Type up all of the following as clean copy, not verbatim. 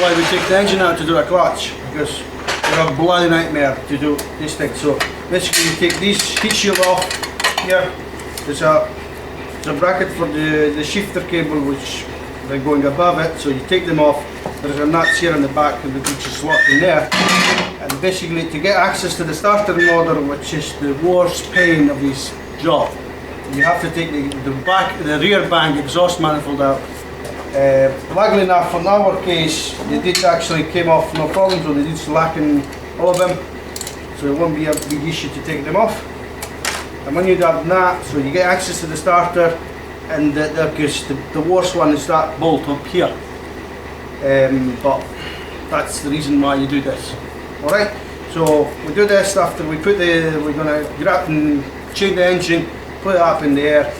why we take the engine out to do a clutch, because they're a bloody nightmare to do this thing. So basically you take this heat shield off. Here there's a bracket for the shifter cable which they're going above it, so you take them off. There's a nut here in the back and which is slot in there, and basically to get access to the starter motor, which is the worst pain of this job, you have to take the rear bank exhaust manifold out. Luckily enough, in our case, they did actually came off no problem, so they did slacken all of them, so it won't be a big issue to take them off. And when you do that, so you get access to the starter, and the worst one is that bolt up here. But that's the reason why you do this. Alright, so we do this after we put we're gonna grab and chain the engine, put it up in the air,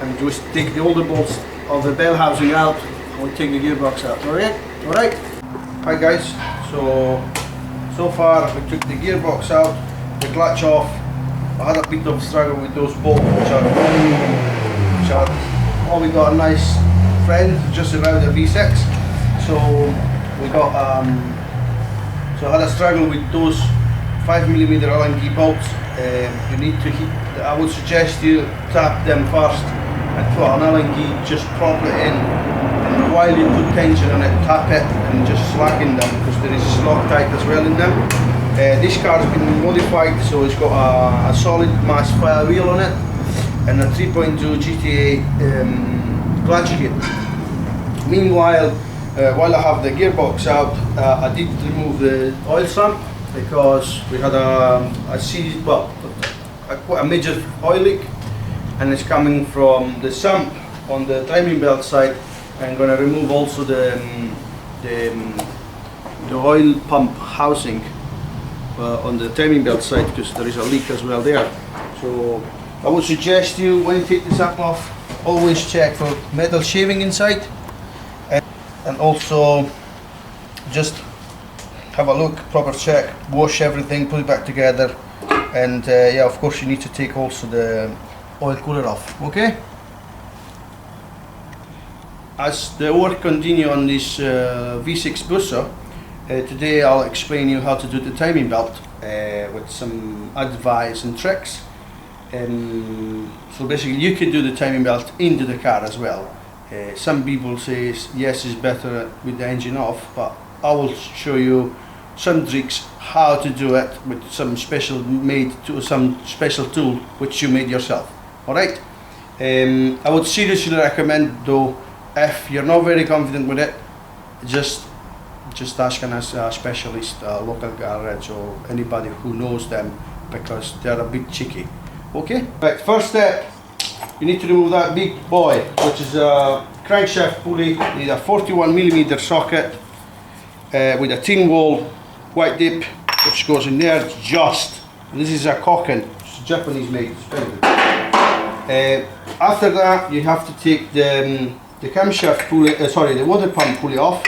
and just take the older bolts of the bell housing out, and we take the gearbox out. Alright? Hi guys, so far we took the gearbox out, the clutch off. I had a bit of struggle with those bolts, which are we got a nice friend just around the V6. So we got so I had a struggle with those 5mm Allen key bolts. You need to heat. I would suggest you tap them first and put an Allen key, just prop it in, and while you put tension on it, tap it and just slacken them, because there is Loctite as well in them. This car has been modified, so it's got a solid mass fire wheel on it and a 3.2 GTV clutch kit. Meanwhile, while I have the gearbox out, I did remove the oil sump, because we had a major oil leak, and it's coming from the sump on the timing belt side. I'm going to remove also the oil pump housing on the timing belt side, because there is a leak as well there. So I would suggest you, when you take the sump off, always check for metal shaving inside, and also just have a look, proper check, wash everything, put it back together, and yeah, of course you need to take also the oil cooler off. Okay? As the work continue on this V6 Busso, today I'll explain you how to do the timing belt with some advice and tricks. So basically you can do the timing belt into the car as well. Some people say yes, it's better with the engine off, but I will show you some tricks how to do it with some special tool which you made yourself. Alright? I would seriously recommend though, if you're not very confident with it, just ask a specialist, a local garage or anybody who knows them, because they're a bit cheeky. Okay? Right, first step, you need to remove that big boy, which is a crankshaft pulley. You need a 41mm socket with a tin wall white dip which goes in there. This is a Koken, it's Japanese made. It's very good. After that, you have to take the camshaft pulley, the water pump pulley off,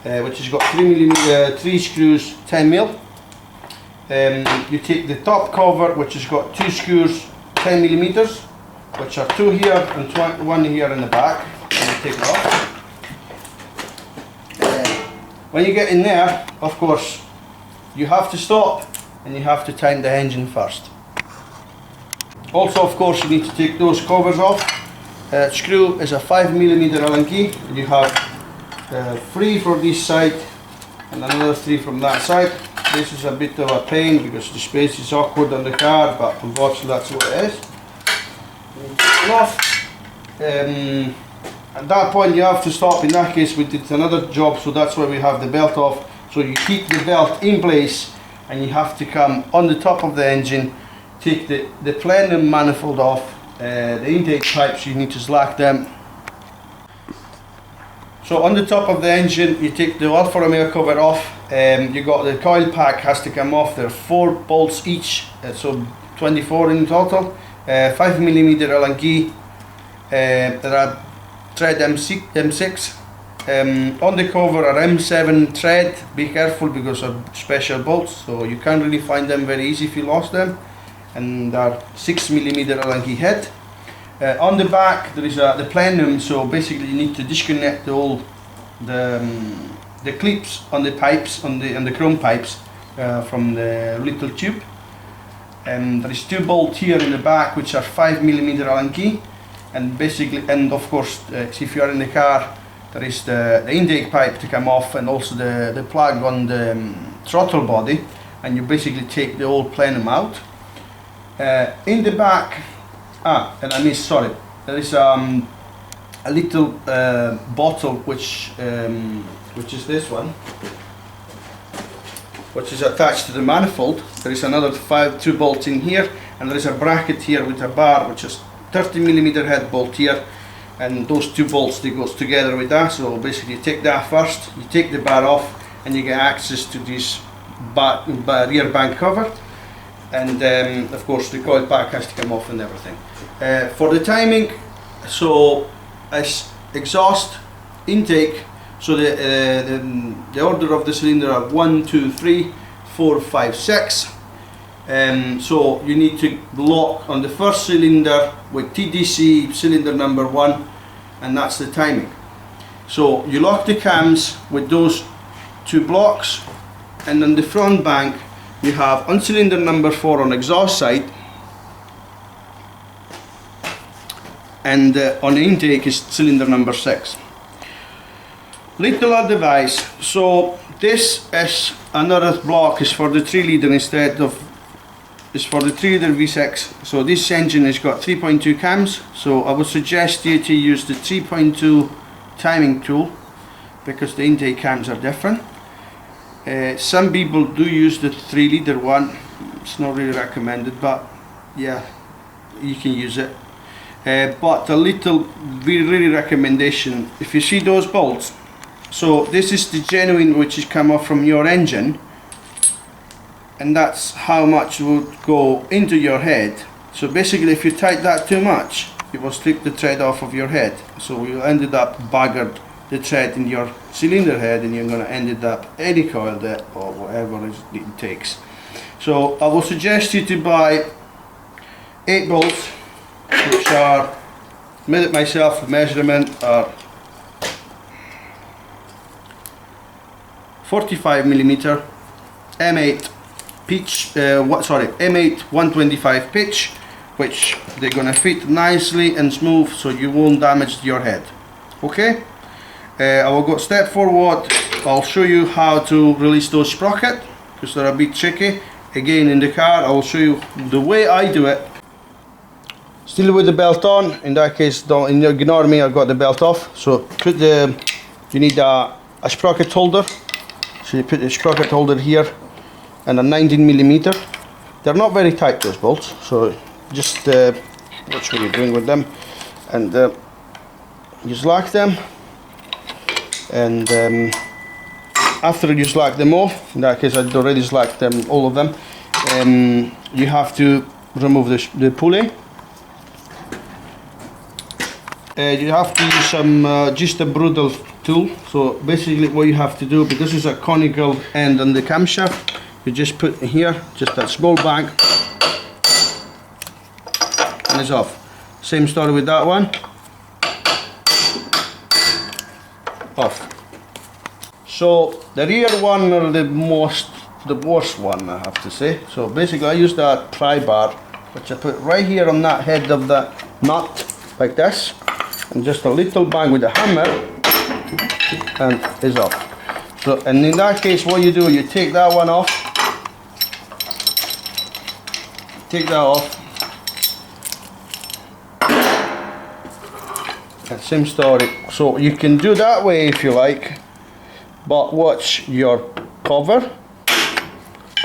which has got 3 screws, 10mm. You take the top cover, which has got 2 screws, 10mm, which are 2 here and 1 here in the back, and you take it off. When you get in there, of course, you have to stop and you have to tighten the engine first. Also, of course, you need to take those covers off. Screw is a 5mm Allen key. You have 3 for this side and another 3 from that side. This is a bit of a pain because the space is awkward on the car, but unfortunately that's what it is. Off. At that point you have to stop. In that case we did another job, so that's why we have the belt off. So you keep the belt in place and you have to come on the top of the engine, take the plenum manifold off, the intake pipes, you need to slack them. So on the top of the engine you take the Alfa Romeo cover off, you got the coil pack has to come off. There are 4 bolts each, so 24 in total, 5mm Allen key, there are thread M6, on the cover are M7 thread. Be careful because of special bolts, so you can't really find them very easy if you lost them, and there are 6mm Allen key head. On the back there is the plenum, so basically you need to disconnect all the the clips on the pipes, on the chrome pipes from the little tube. There is 2 bolts here in the back which are 5mm Allen key, and basically, and of course if you are in the car, there is the intake pipe to come off, and also the plug on the throttle body, and you basically take the whole plenum out. In the back, and I missed, sorry, there is a little bottle which is this one, which is attached to the manifold. There is another 2 bolts in here, and there is a bracket here with a bar which is 30mm head bolt here, and those 2 bolts, they goes together with that. So basically you take that first, you take the bar off, and you get access to this rear bank cover, and of course the coil pack has to come off and everything. For the timing, so as exhaust, intake, so the order of the cylinder are 1, 2, 3, 4, 5, 6. So you need to lock on the first cylinder with TDC cylinder number 1, and that's the timing. So you lock the cams with those 2 blocks, and on the front bank you have on cylinder number 4 on exhaust side, and on the intake is cylinder number 6. Little advice, so this is another block, is for the 3 litre instead of, is for the 3 litre V6. So this engine has got 3.2 cams, so I would suggest you to use the 3.2 timing tool, because the intake cams are different. Some people do use the 3 litre one. It's not really recommended, but yeah, you can use it. But a little really recommendation, if you see those bolts, so this is the genuine which is come off from your engine, and that's how much would go into your head. So basically if you tighten that too much, you will strip the thread off of your head, so you ended up baggered the thread in your cylinder head, and you're going to end up any coil that or whatever it takes. So I will suggest you to buy 8 bolts, which are, made it myself, measurement are 45mm M8 pitch, M8 125 pitch, which they're gonna fit nicely and smooth, so you won't damage your head. Okay, I will go step forward. I'll show you how to release those sprockets, because they're a bit tricky. Again, in the car, I will show you the way I do it. Still with the belt on. In that case, don't ignore me, I've got the belt off. So put the, you need a sprocket holder. So you put the sprocket holder here, and a 19mm. They're not very tight, those bolts, so just watch what you're doing with them, and you slack them, and after you slack them off, in that case I'd already slacked them, all of them, you have to remove the pulley. You have to use some just a brutal tool. So basically what you have to do, because it's a conical end on the camshaft, you just put here just that small bank, and it's off. Same story with that one, off. So the rear one are the worst one, I have to say. So basically I use that pry bar, which I put right here on that head of the nut, like this, and just a little bang with the hammer, and it's off. So, and in that case what you do, you take that one off, take that off, and same story. So you can do that way if you like, but watch your cover.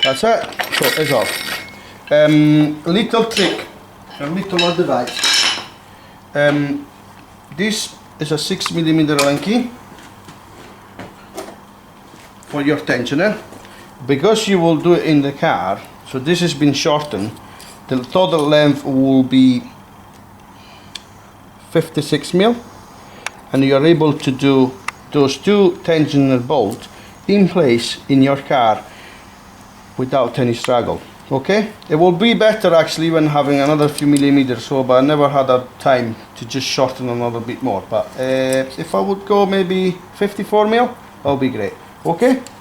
That's it. So it's off. Little trick, a little advice. This is a 6mm Allen key for your tensioner. Because you will do it in the car, so this has been shortened. The total length will be 56mm, and you are able to do those 2 tensioner bolts in place in your car without any struggle. Okay, it will be better actually when having another few millimeters, so, but I never had a time to just shorten another bit more. But if I would go maybe 54mm, that would be great. Okay.